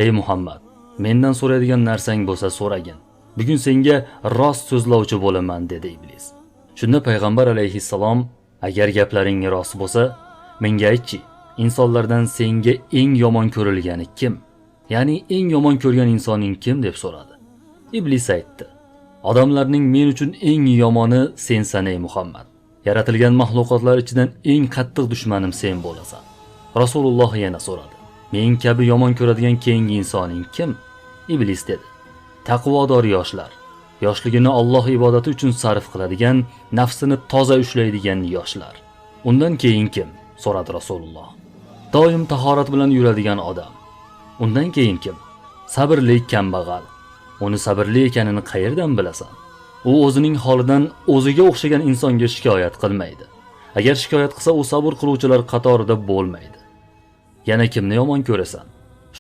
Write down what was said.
Ey Muhammad, mendan so'raydigan narsang bo'lsa so'ragin. Bugun senga rost so'zlovchi bo'laman, dedi iblis. Shunda payg'ambar alayhissalom, agar gaplaring rost bo'lsa, menga aytchi, insonlardan senga eng yomon ko'rilgani kim? Ya'ni eng yomon ko'rgan insoning kim deb so'radi. Iblis aytdi: odamlarning men uchun eng yomoni sensan ey Muhammad. Yaratilgan mahluqotlar ichidan eng qattiq dushmanim sen bo'lasan. Rasululloh yana so'radi: men kabi yomon ko'radigan keyingi insoning kim? Iblis dedi: taqvodor yoshlar. Yoshligini Alloh ibodati uchun sarf qiladigan, nafsini toza ushlaydigan yoshlar. Undan keyin kim? So'radi Rasululloh. Doim tahorat bilan yuradigan odam. Undan keyin kim? Sabrli kambag'al. Uni sabrli ekanini qayerdan bilasan? U o'zining holidan o'ziga o'xshagan insonga shikoyat qilmaydi. Agar shikoyat qilsa, u sabr qiluvchilar qatorida bo'lmaydi. Yana kimni yomon ko'rasan?